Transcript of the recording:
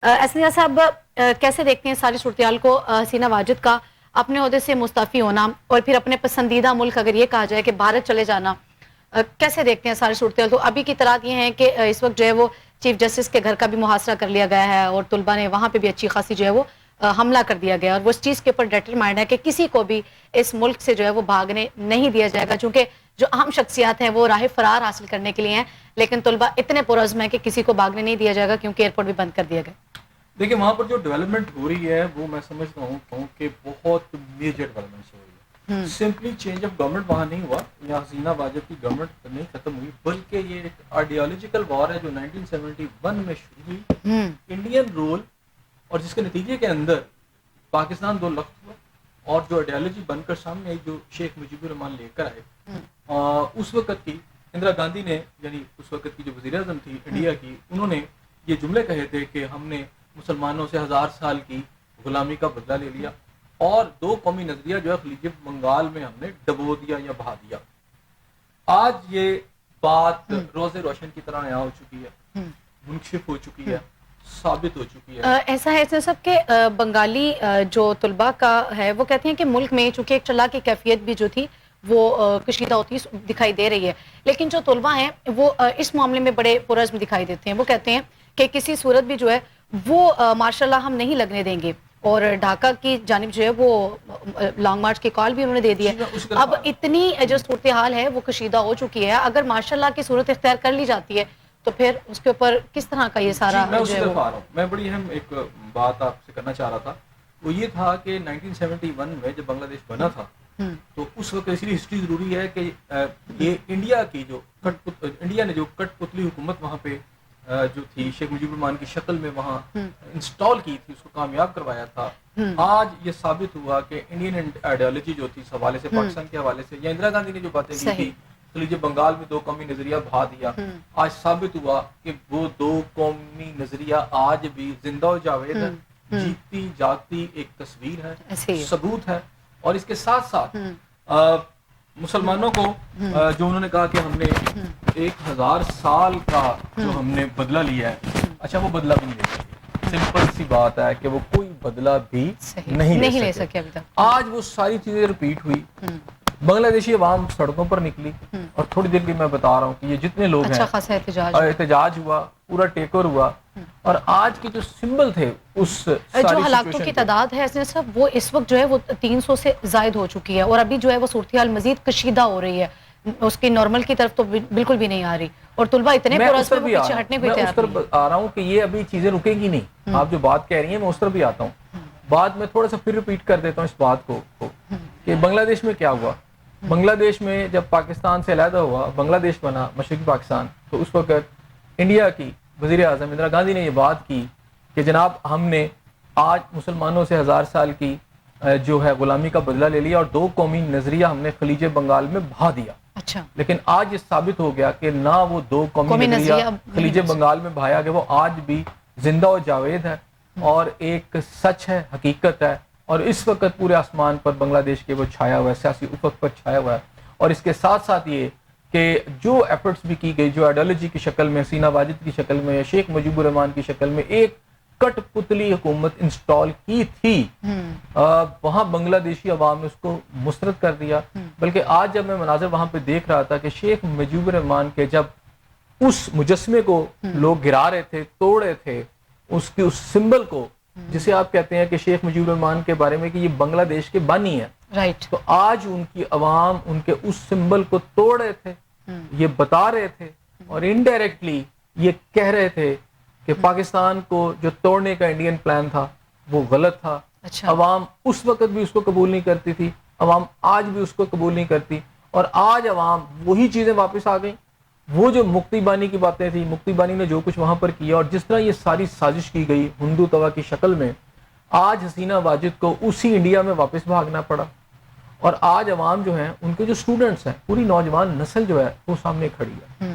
اسنیہ صاحب کیسے دیکھتے ہیں ساری صورتحال کو؟ حسینہ واجد کا اپنے عہدے سے مستعفی ہونا اور پھر اپنے پسندیدہ ملک اگر یہ کہا جائے کہ بھارت چلے جانا، کیسے دیکھتے ہیں ساری صورتحال؟ تو ابھی کی اطلاعات یہ ہیں کہ اس وقت جو ہے وہ چیف جسٹس کے گھر کا بھی محاصرہ کر لیا گیا ہے اور طلبہ نے وہاں پہ بھی اچھی خاصی جو ہے وہ حملہ کر دیا گیا، اور وہ اس چیز کے اوپر ڈیٹرمائنڈ ہے کہ کسی کو بھی اس ملک سے جو ہے وہ بھاگنے نہیں دیا جائے گا، چونکہ جو اہم شخصیات ہیں وہ راہ فرار حاصل کرنے کے لیے ہیں، لیکن طلبہ اتنے پرعزم ہیں کہ کسی کو بھاگنے نہیں دیا جائے گا کیونکہ ایئرپورٹ بھی بند کر دیا گیا۔ دیکھیں وہاں پر جو ڈیولپمنٹ ہو رہی ہے وہ میں سمجھتا ہوں کہ بہت میجر ڈیولپمنٹس ہو رہی ہے۔ سمپلی چینج آف گورنمنٹ وہاں نہیں ہوا یا حسینہ واجد کی گورنمنٹ نہیں ختم ہوئی، بلکہ یہ ایک آئیڈیالوجیکل وار ہے جو 1971 میں شروع ہوئی، انڈین رول، اور جس کے نتیجے کے اندر پاکستان دو لخت ہوا، اور جو آئیڈیالوجی بن کر سامنے آئی جو شیخ مجیب الرحمان لے کر آئے، اس وقت کی اندرا گاندھی نے، یعنی اس وقت کی جو وزیر اعظم تھی انڈیا کی، انہوں نے یہ جملے کہے تھے کہ ہم نے مسلمانوں سے 1000 سال کی غلامی کا بدلہ لے لیا اور دو قومی نظریہ جو ہے خلیج بنگال میں ہم نے ڈبو دیا یا بہا دیا۔ آج یہ بات روز روشن کی طرح نیا ہو چکی ہے، منکشف ہو چکی ہے، ثابت ہو چکی ہے۔ ایسا ہے ایسا سب کہ بنگالی جو طلباء کا ہے وہ کہتے ہیں کہ ملک میں چونکہ ایک چلا کی کیفیت بھی جو تھی وہ کشیدہ ہوتی دکھائی دے رہی ہے، لیکن جو طلباء ہیں وہ اس معاملے میں بڑے پرعزم دکھائی دیتے ہیں۔ وہ کہتے ہیں کہ کسی صورت بھی جو ہے وہ ماشاء اللہ ہم نہیں لگنے دیں گے، اور ڈھاکہ کی جانب جو ہے وہ لانگ مارچ کی کال بھی انہوں نے دے دی ہے۔ اب اتنی جو صورتحال ہے وہ کشیدہ ہو چکی ہے، اگر ماشاء اللہ کی صورت اختیار کر لی جاتی ہے تو پھر اس کے اوپر کس طرح کا یہ سارا میں اسی طرف آ رہا ہوں۔ میں بڑی اہم ایک بات آپ سے کرنا چاہ رہا تھا، وہ یہ تھا کہ 1971 میں جب بنگلہ دیش بنا تھا تو اس وقت اس لیے ہسٹری ضروری ہے کہ یہ انڈیا کی جو انڈیا نے جو کٹ پتلی حکومت وہاں پہ جو تھی شیخ مجیب الرحمان کی شکل میں وہاں انسٹال کی تھی، اس کو کامیاب کروایا تھا۔ آج یہ ثابت ہوا کہ انڈین آئیڈیالوجی جو تھی اس حوالے سے پاکستان کے حوالے سے، یا اندرا گاندھی نے جو باتیں کی تھی خلیج بنگال میں دو قومی نظریہ بہا دیا، آج ثابت ہوا کہ وہ دو قومی نظریہ آج بھی زندہ و جاوید ہے، جیتی جاگتی ایک تصویر ہے، ثبوت ہے۔ اور اس کے ساتھ ساتھ مسلمانوں کو جو انہوں نے کہا کہ ہم نے 1000 سال کا جو ہم نے بدلہ لیا ہے، اچھا وہ بدلہ بھی نہیں لے سکے۔ سمپل سی بات ہے کہ وہ کوئی بدلہ بھی نہیں لے سکے۔ آج وہ ساری چیزیں رپیٹ ہوئی، بنگلہ دیشی عوام سڑکوں پر نکلی، اور تھوڑی دیر بھی میں بتا رہا ہوں کہ یہ جتنے لوگ ہیں احتجاج ہوا، پورا ٹیک اوور ہوا، اور آج کے جو سمبل تھے اس جو ہلاکتوں کی تعداد ہے سب وہ اس وقت جو ہے وہ 300 سے زائد ہو چکی ہے، اور ابھی جو ہے وہ صورتحال مزید کشیدہ ہو رہی ہے، اس کی نارمل کی طرف تو بالکل بھی نہیں آ رہی، اور طلبہ اتنے پرعزم ہیں وہ پیچھے ہٹنے کو تیار نہیں۔ میں اس طرف آ رہا ہوں کہ یہ ابھی چیزیں رکے گی نہیں، آپ جو بات کہہ رہی ہیں میں اس طرف بھی آتا ہوں۔ بعد میں تھوڑا سا پھر ریپیٹ کر دیتا ہوں اس بات کو کہ بنگلہ دیش میں کیا ہوا۔ بنگلہ دیش میں جب پاکستان سے علیحدہ ہوا، بنگلہ دیش بنا مشرقی پاکستان، تو اس وقت انڈیا کی وزیر اعظم اندرا گاندھی نے یہ بات کی کہ جناب ہم نے آج مسلمانوں سے 1000 سال کی جو ہے غلامی کا بدلہ لے لیا اور دو قومی نظریہ ہم نے خلیج بنگال میں بہا دیا۔ اچھا، لیکن آج یہ ثابت ہو گیا کہ نہ وہ دو قومی نظریہ خلیج بنگال میں بہایا گیا، وہ آج بھی زندہ و جاوید ہے اور ایک سچ ہے، حقیقت ہے، اور اس وقت پورے آسمان پر بنگلہ دیش کے وہ چھایا ہوا ہے، سیاسی افق پر چھایا ہوا ہے۔ اور اس کے ساتھ ساتھ یہ کہ جو ایفرٹس بھی کی گئی، جو آئیڈیالوجی کی شکل میں، حسینہ واجد کی شکل میں، شیخ مجیب الرحمان کی شکل میں ایک کٹ پتلی حکومت انسٹال کی تھی، وہاں بنگلہ دیشی عوام نے اس کو مسترد کر دیا۔ بلکہ آج جب میں مناظر وہاں پہ دیکھ رہا تھا کہ شیخ مجیب الرحمان کے جب اس مجسمے کو لوگ گرا رہے تھے، توڑ رہے تھے، اس کی اس سمبل کو جسے آپ کہتے ہیں کہ شیخ مجیب الرحمان کے بارے میں کہ یہ بنگلہ دیش کے بانی ہے، رائٹ، تو آج ان کی عوام ان کے اس سمبل کو توڑ رہے تھے، یہ بتا رہے تھے اور انڈائریکٹلی یہ کہہ رہے تھے کہ پاکستان کو جو توڑنے کا انڈین پلان تھا وہ غلط تھا۔ عوام اس وقت بھی اس کو قبول نہیں کرتی تھی، عوام آج بھی اس کو قبول نہیں کرتی، اور آج عوام وہی چیزیں واپس آ گئیں۔ وہ جو مکتی بانی کی باتیں تھیں، مکتی بانی نے جو کچھ وہاں پر کیا اور جس طرح یہ ساری سازش کی گئی ہندو توا کی شکل میں، آج حسینہ واجد کو اسی انڈیا میں واپس بھاگنا پڑا، اور آج عوام جو ہیں ان کے جو سٹوڈنٹس ہیں، پوری نوجوان نسل جو ہے وہ سامنے کھڑی ہے۔